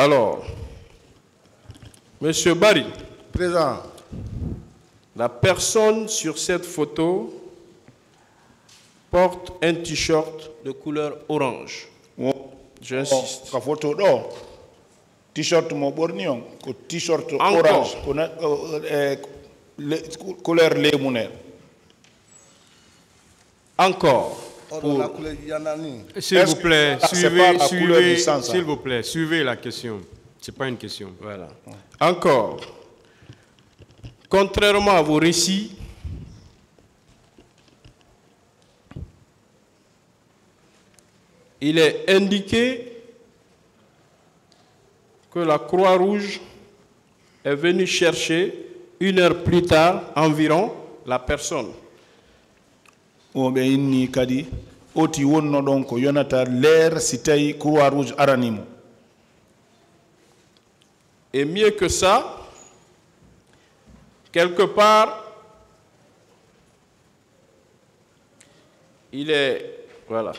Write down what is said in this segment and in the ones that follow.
Alors, Monsieur Barry. Présent. La personne sur cette photo porte un t-shirt de couleur orange. J'insiste. La photo là. T-shirt mon bornion, t-shirt Encore. orange, couleur lémonade. Encore. S'il vous plaît, s'il vous plaît, suivez la question. Ce n'est pas une question. Voilà. Encore. Contrairement à vos récits, il est indiqué que la Croix-Rouge est venue chercher 1 heure plus tard environ la personne. Et mieux que ça, quelque part, il est, voilà.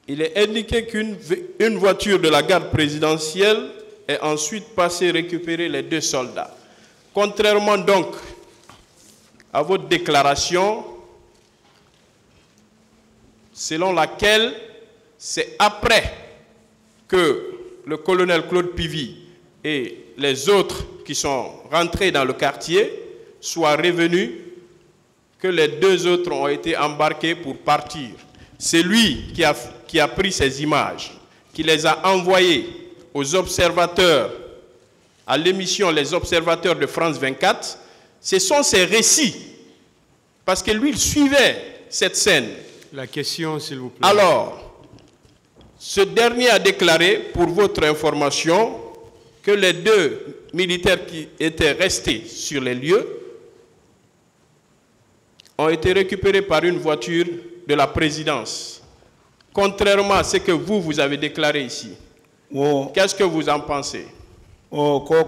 Il est indiqué qu'une voiture de la garde présidentielle est ensuite passée récupérer les 2 soldats. Contrairement donc à votre déclaration, selon laquelle c'est après que le colonel Claude Pivy et les autres qui sont rentrés dans le quartier soient revenus, que les 2 autres ont été embarqués pour partir. C'est lui qui a pris ces images, qui les a envoyées aux observateurs, à l'émission Les Observateurs de France 24. Ce sont ses récits, parce que lui, il suivait cette scène. La question, s'il vous plaît. Alors, ce dernier a déclaré, pour votre information, que les 2 militaires qui étaient restés sur les lieux ont été récupérés par une voiture de la présidence. Contrairement à ce que vous avez déclaré ici. Qu'est-ce que vous en pensez? Auto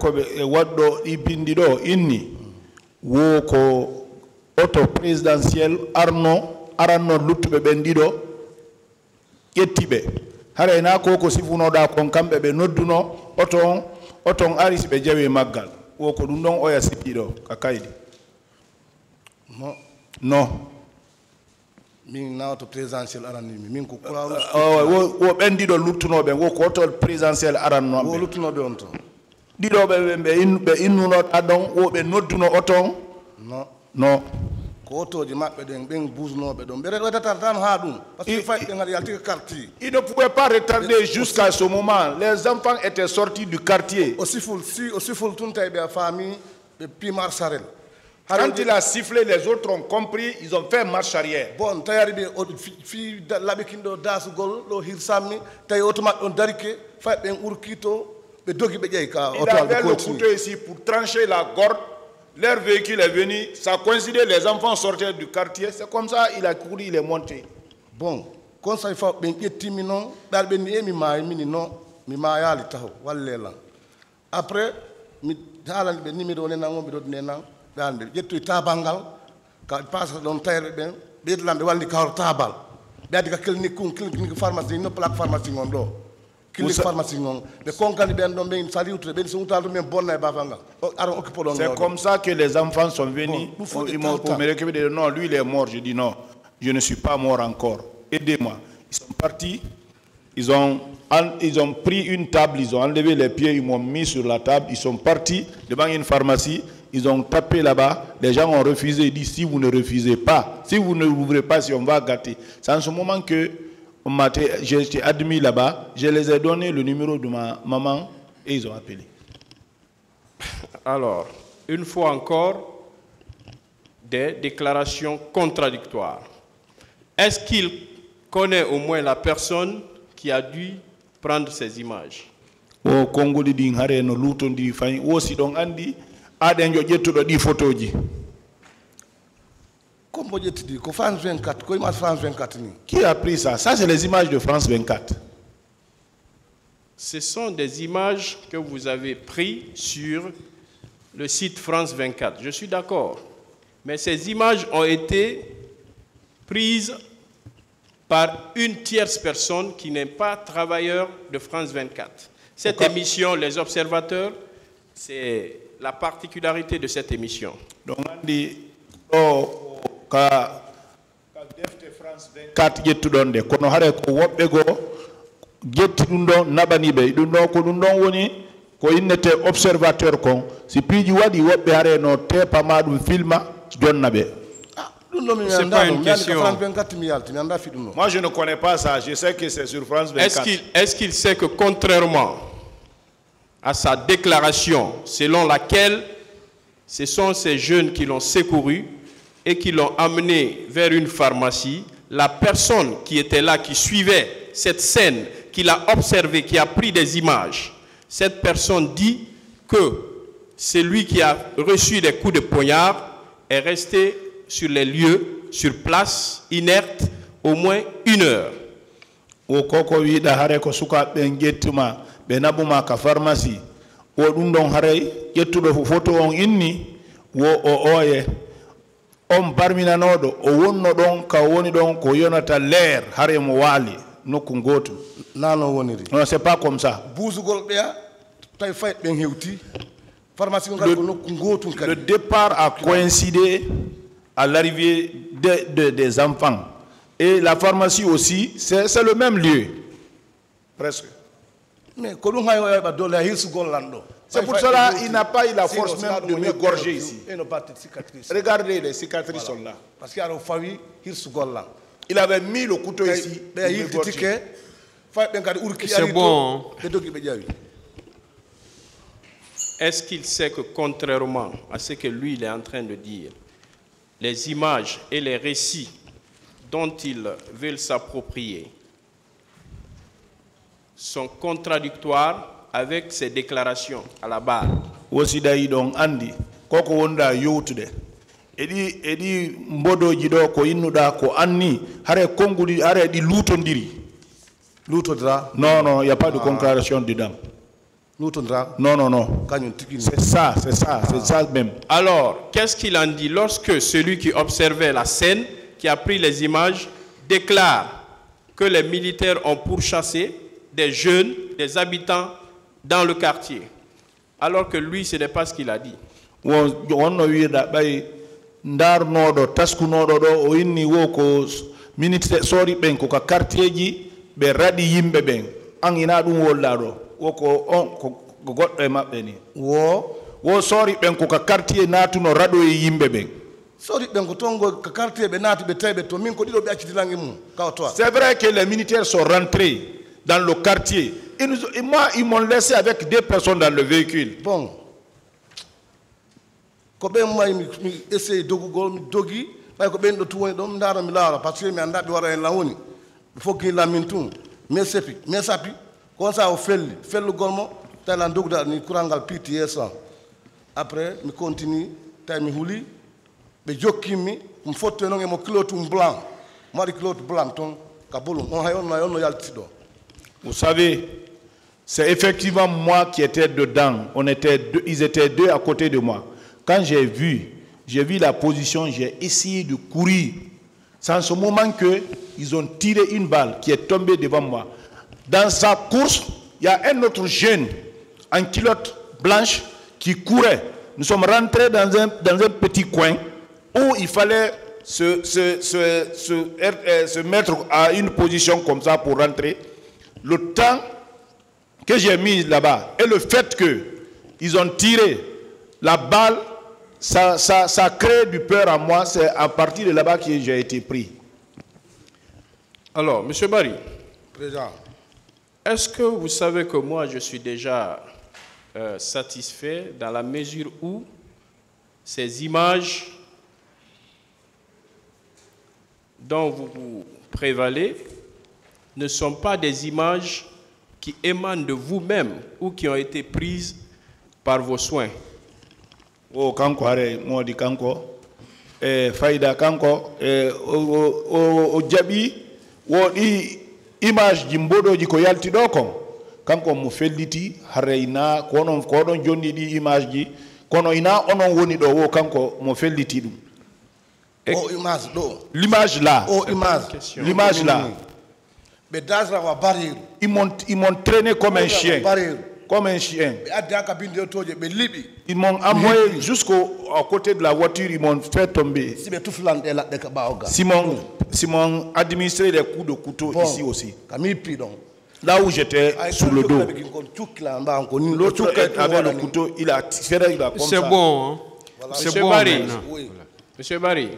présidentiel Arno Lutbe Bendido Yetibe. Harena koko sifunoda konkambe be nodduno oton aris be jawe maggal. Woko dum don oya sipido kakaidi. No. Min na auto présidentiel arani min ko kula wo bendido luttunobe woko auto présidentiel aranno wo luttunobe on to. Didobe be innuno adon wo be nodduno oton. No. Il ne pouvait pas retarder jusqu'à ce moment. Les enfants étaient sortis du quartier. Quand il a sifflé, les autres ont compris, ils ont fait marche arrière. Il avait le couteau ici pour trancher la gorge. Leur véhicule est venu, ça coïncidait, les enfants sortaient du quartier. C'est comme ça, il a couru, il est monté. Bon, quand ça il faut bien timino, après, mi dalan be numéro ne nango be do nena dande jettu tabangal ka passe don tayre ben be lambe walli ka tabal be adiga clinique pharmacie no plaque pharmacie ngon do clinique pharmacie ngon be konkani ben don be sali outre ben so outal men bonna bafanga aron occupo don. C'est comme ça que les enfants sont venus. Ils m'ont pour me récupérer. Non, lui il est mort. Je dis non, je ne suis pas mort encore. Aidez-moi. Ils sont partis. Ils ont pris une table, ils ont enlevé les pieds, ils m'ont mis sur la table, ils sont partis devant une pharmacie, ils ont tapé là-bas, les gens ont refusé, ils disent si vous ne refusez pas, si vous ne l'ouvrez pas, si on va gâter. C'est en ce moment que j'ai admis là-bas, je les ai donné le numéro de ma maman et ils ont appelé. Alors, une fois encore, des déclarations contradictoires. Est-ce qu'il connaît au moins la personne qui a dû prendre ces images? O Congo di hare no luton di fay o si don andi aden jo jettudo di photoji. Comme jetti di ko France 24 ko image France 24 ni. Qui a pris ça? Ça c'est les images de France 24. Ce sont des images que vous avez prises sur le site France 24. Je suis d'accord. Mais ces images ont été prises par une tierce personne qui n'est pas travailleur de France 24. Cette émission, Les Observateurs, c'est la particularité de cette émission. Donc, on dit, France 24 yettudonde kono hare ko wobbe go getti dum don nabanibe dum don ko dum don woni ko innete observateur kon si piji wadi wobbe hare no tepa madum filma jonnabe. C'est pas une question. Moi je ne connais pas ça, je sais que c'est sur France 24. Est-ce qu'il sait que contrairement à sa déclaration selon laquelle ce sont ces jeunes qui l'ont secouru et qui l'ont amené vers une pharmacie, la personne qui était là, qui suivait cette scène, qui l'a observé, qui a pris des images, cette personne dit que celui qui a reçu des coups de poignard est resté sur les lieux, sur place, inerte, au moins 1 heure. O koko wi da hare ko suka ben gettuma be nabuma ka pharmacie o dum don hare yettudo photo on inni wo o oye on barminanodo o wonno don ka woni don ko yonata l'air hare mo wali nokku goto nano woniri non c'est pas comme ça bouzugol beya tay fay ben hewti pharmacie ngal ko nokku goto le départ a coïncidé à l'arrivée des enfants et la pharmacie aussi c'est le même lieu presque. Mais ko dum hay ba do la hilsugol lando. C'est pour cela qu'il n'a pas eu la force même de m'égorger ici. Regardez, les cicatrices sont là. Parce qu'il Il avait mis le couteau ici. C'est bon. Est-ce qu'il sait que contrairement à ce que lui il est en train de dire, les images et les récits dont ils veulent s'approprier sont contradictoires avec ses déclarations à la barre. Wosidayi don andi koko wonda yowtude edi mbodoji do ko innuda ko anni hare konguli hare di lutondiri lutondra non il y a pas de contradiction dedans lutondra non c'est ça même. Alors qu'est-ce qu'il en dit lorsque celui qui observait la scène, qui a pris les images, déclare que les militaires ont pourchassé des jeunes, des habitants dans le quartier, alors que lui, ce n'est pas ce qu'il a dit. C'est vrai que les militaires sont rentrés dans le quartier. Et moi, ils m'ont laissé avec 2 personnes dans le véhicule. Bon. Quand je essayé de dogi, parce que je suis il faut qu'il la mintou. Mais sapi, quand ça a fait le gourmand, tu as l'andouga ni courangal piti ça. Après, je continue, tu as mis houli, mais je kimi, je faut tenir mon cloth blanc. Moi, le cloth blanc, ton kaboulou, on a yaltido. Vous savez, c'est effectivement moi qui étais dedans. Ils étaient 2 à côté de moi. Quand j'ai vu la position, j'ai essayé de courir. C'est en ce moment qu'ils ont tiré une balle qui est tombée devant moi. Dans sa course, il y a un autre jeune en culotte blanche qui courait. Nous sommes rentrés dans un petit coin où il fallait se mettre à une position comme ça pour rentrer. Le temps que j'ai mis là-bas et le fait qu'ils ont tiré la balle, ça crée du peur à moi. C'est à partir de là-bas que j'ai été pris. Alors, M. Barry, Président, est-ce que vous savez que moi, je suis déjà satisfait dans la mesure où ces images dont vous vous prévalez ne sont pas des images qui émanent de vous-même ou qui ont été prises par vos soins. Oh, kanko hare modi kanko faida kanko o jabi wodi image ji mbodoji ko yalti do kon kanko mo felliti hare ina ko don jonni di image ji kono ina onon woni do wo kanko mo felliti dum. Oh, image, l'image là. Oh, image. L'image là. Mais dans la barrière. Ils m'ont traîné comme un chien. Comme un chien. Ils m'ont envoyé jusqu'à côté de la voiture, ils m'ont fait tomber. Ils m'ont administré des coups de couteau ici aussi. Là où j'étais sous le dos. L'autre avait le couteau, il a tiré comme ça. C'est bon. Hein? Voilà. Monsieur Barry. Monsieur Barry.